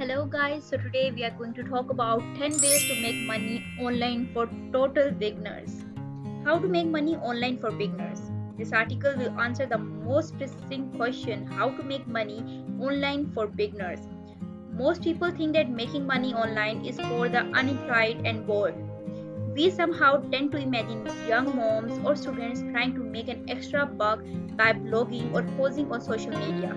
Hello guys, so today we are going to talk about 10 ways to make money online for total beginners. How to make money online for beginners. This article will answer the most pressing question, how to make money online for beginners. Most people think that making money online is for the unemployed and bored. We somehow tend to imagine young moms or students trying to make an extra buck by blogging or posing on social media.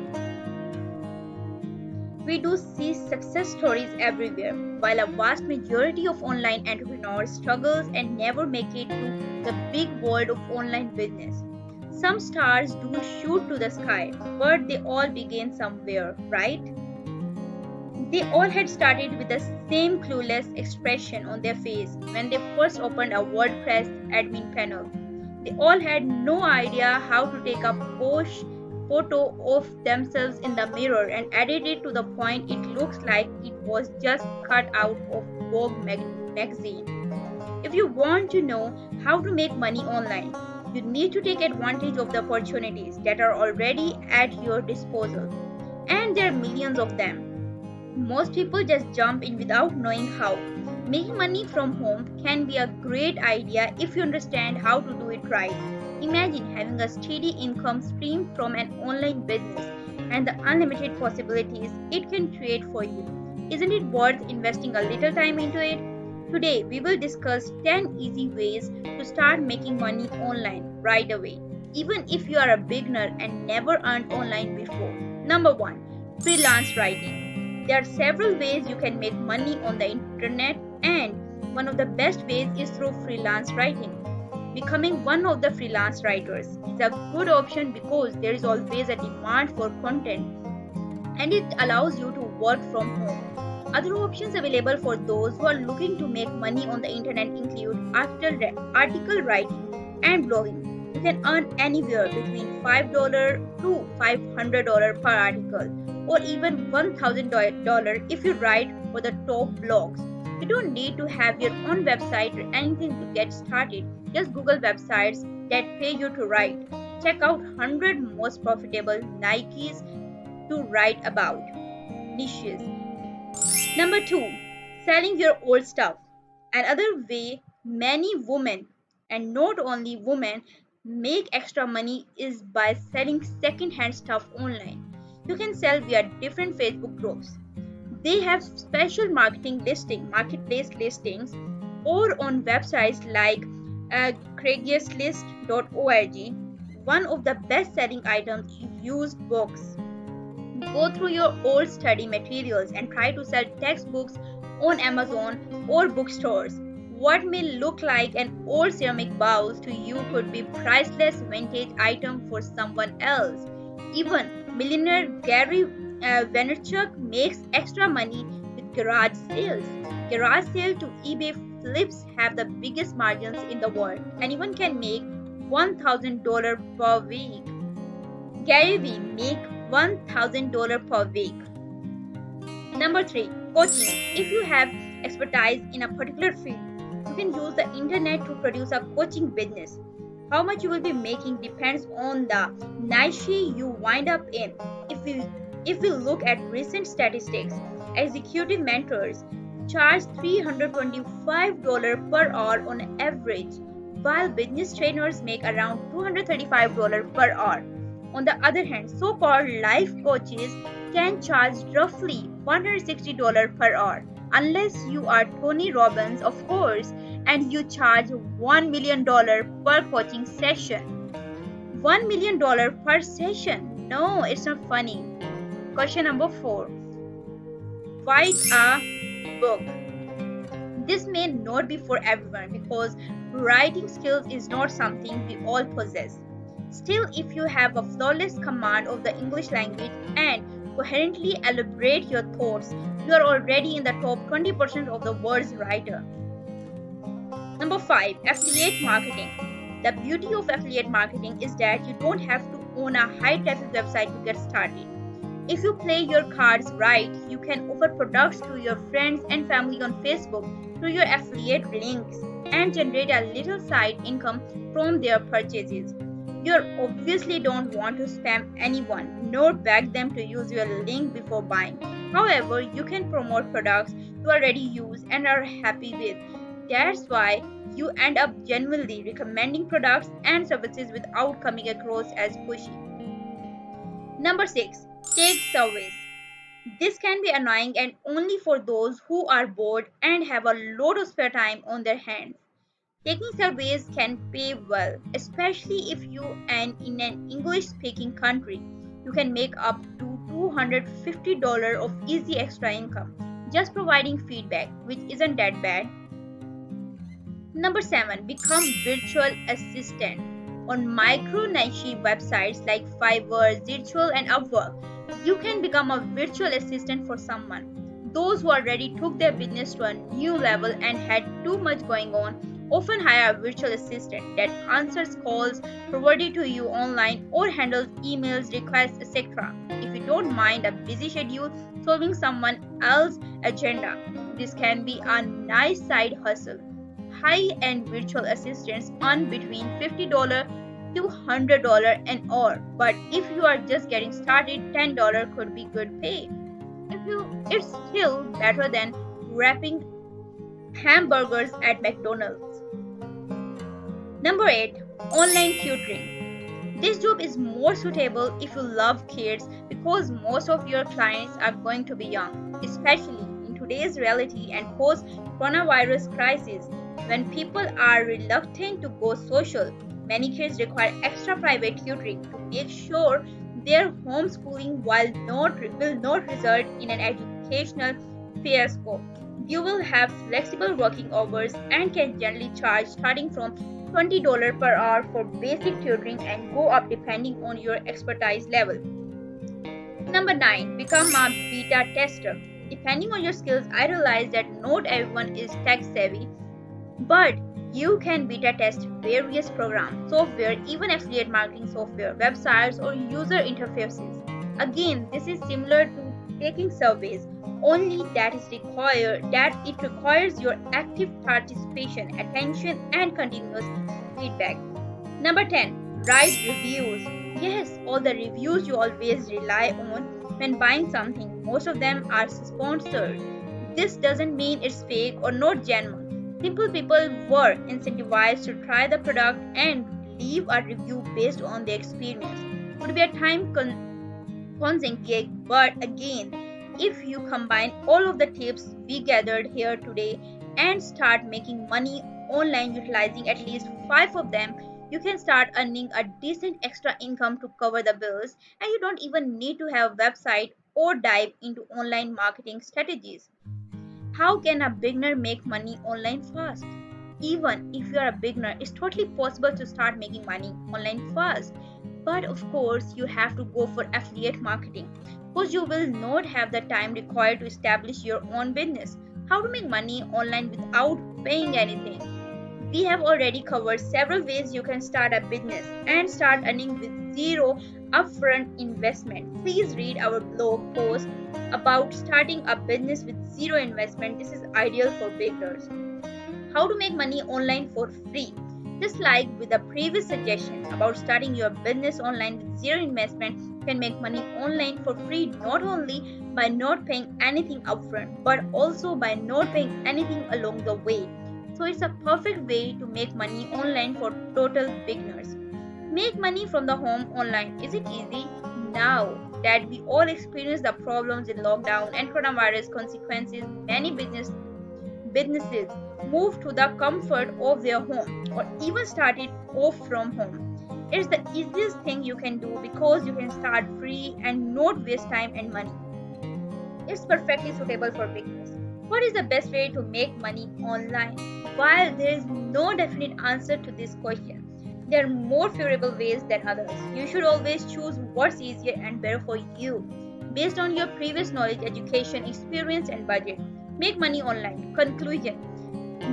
We do see success stories everywhere, while a vast majority of online entrepreneurs struggles and never make it to the big world of online business. Some stars do shoot to the sky, but they all begin somewhere, right? They all had started with the same clueless expression on their face when they first opened a WordPress admin panel. They all had no idea how to take a photo of themselves in the mirror and edit it to the point it looks like it was just cut out of Vogue magazine. If you want to know how to make money online, you need to take advantage of the opportunities that are already at your disposal. And there are millions of them. Most people just jump in without knowing how. Making money from home can be a great idea if you understand how to do it right. Imagine having a steady income stream from an online business and the unlimited possibilities it can create for you. Isn't it worth investing a little time into it? Today, we will discuss 10 easy ways to start making money online right away, even if you are a beginner and never earned online before. Number 1. Freelance writing. There are several ways you can make money on the internet, and one of the best ways is through freelance writing. Becoming one of the freelance writers is a good option because there is always a demand for content and it allows you to work from home. Other options available for those who are looking to make money on the internet include article writing and blogging. You can earn anywhere between $5 to $500 per article, or even $1,000 if you write for the top blogs. You don't need to have your own website or anything to get started. Just Google websites that pay you to write. Check out 100 most profitable Nikes to write about. Niches. Number 2. Selling your old stuff. Another way many women, and not only women, make extra money is by selling second-hand stuff online. You can sell via different Facebook groups. They have special marketplace listings, or on websites like Craigslist.org. One of the best-selling items is used books. Go through your old study materials and try to sell textbooks on Amazon or bookstores. What may look like an old ceramic bowl to you could be priceless vintage item for someone else. Even millionaire Gary Vaynerchuk makes extra money with garage sales. Garage sale to eBay flips have the biggest margins in the world. Anyone can make $1,000 per week. Gary Vee make $1,000 per week. Number 3. Coaching. If you have expertise in a particular field, you can use the internet to produce a coaching business. How much you will be making depends on the niche you wind up in. If we look at recent statistics, executive mentors charge $325 per hour on average, while business trainers make around $235 per hour. On the other hand, so-called life coaches can charge roughly $160 per hour, unless you are Tony Robbins, of course, and you charge $1 million per coaching session. $1 million per session? No, it's not funny. Question number 4. Write a book. This may not be for everyone because writing skills is not something we all possess. Still, if you have a flawless command of the English language and coherently elaborate your thoughts, you are already in the top 20% of the world's writer. Number 5. Affiliate marketing. The beauty of affiliate marketing is that you don't have to own a high-traffic website to get started. If you play your cards right, you can offer products to your friends and family on Facebook through your affiliate links and generate a little side income from their purchases. You obviously don't want to spam anyone nor beg them to use your link before buying. However, you can promote products you already use and are happy with. That's why you end up genuinely recommending products and services without coming across as pushy. Number 6. Take surveys. This can be annoying and only for those who are bored and have a lot of spare time on their hands. Taking surveys can pay well, especially if you are in an English speaking country. You can make up to $250 of easy extra income just providing feedback, which isn't that bad. Number 7. Become virtual assistant. On micro niche websites like Fiverr, Zirtual, and Upwork, you can become a virtual assistant for someone. Those who already took their business to a new level and had too much going on often hire a virtual assistant that answers calls provided to you online or handles emails, requests, etc. If you don't mind a busy schedule solving someone else's agenda, this can be a nice side hustle. High-end virtual assistants earn between $50 to $100 an hour, but if you are just getting started, $10 could be good pay. It's still better than wrapping hamburgers at McDonald's. Number 8. Online tutoring. This job is more suitable if you love kids because most of your clients are going to be young, especially in today's reality and post coronavirus crisis when people are reluctant to go social. Many kids require extra private tutoring to make sure their homeschooling will not result in an educational fiasco. You will have flexible working hours and can generally charge starting from $20 per hour for basic tutoring and go up depending on your expertise level. Number 9. Become a beta tester. Depending on your skills, I realize that not everyone is tech savvy, but you can beta test various programs, software, even affiliate marketing software, websites, or user interfaces. Again, this is similar to taking surveys, only that it requires your active participation, attention, and continuous feedback. Number 10. Write reviews. Yes, all the reviews you always rely on when buying something, most of them are sponsored. This doesn't mean it's fake or not genuine. Simple people were incentivized to try the product and leave a review based on their experience. Would be a time consuming gig, but again, if you combine all of the tips we gathered here today and start making money online utilizing at least 5 of them, you can start earning a decent extra income to cover the bills, and you don't even need to have a website or dive into online marketing strategies. How can a beginner make money online fast? Even if you are a beginner, it's totally possible to start making money online fast. But of course, you have to go for affiliate marketing because you will not have the time required to establish your own business. How to make money online without paying anything? We have already covered several ways you can start a business and start earning with zero upfront investment. Please read our blog post about starting a business with zero investment. This is ideal for beginners. How to make money online for free. Just like with the previous suggestion about starting your business online with zero investment, you can make money online for free not only by not paying anything upfront but also by not paying anything along the way. So it's a perfect way to make money online for total beginners. Make money from the home online. Is it easy? Now that we all experience the problems in lockdown and coronavirus consequences, many businesses move to the comfort of their home or even started off from home. It's the easiest thing you can do because you can start free and not waste time and money. It's perfectly suitable for beginners. What is the best way to make money online? While there is no definite answer to this question, there are more favorable ways than others. You should always choose what's easier and better for you based on your previous knowledge, education, experience, and budget. Make money online. Conclusion.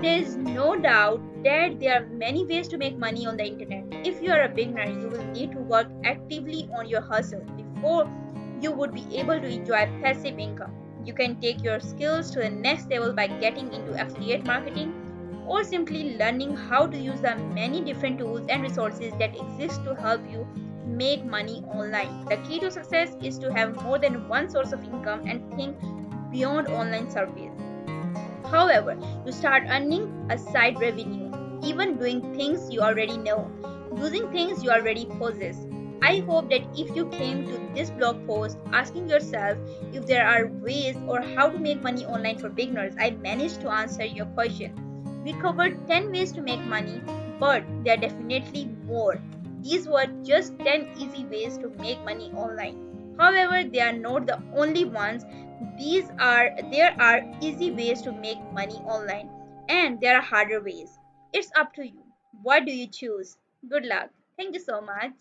There is no doubt that there are many ways to make money on the internet. If you are a beginner, you will need to work actively on your hustle before you would be able to enjoy passive income. You can take your skills to the next level by getting into affiliate marketing, or simply learning how to use the many different tools and resources that exist to help you make money online. The key to success is to have more than one source of income and think beyond online service. However, you start earning a side revenue, even doing things you already know, using things you already possess. I hope that if you came to this blog post asking yourself if there are ways or how to make money online for beginners, I managed to answer your question. We covered 10 ways to make money, but there are definitely more. These were just 10 easy ways to make money online. However, they are not the only ones. There are easy ways to make money online, and there are harder ways. It's up to you. What do you choose? Good luck. Thank you so much.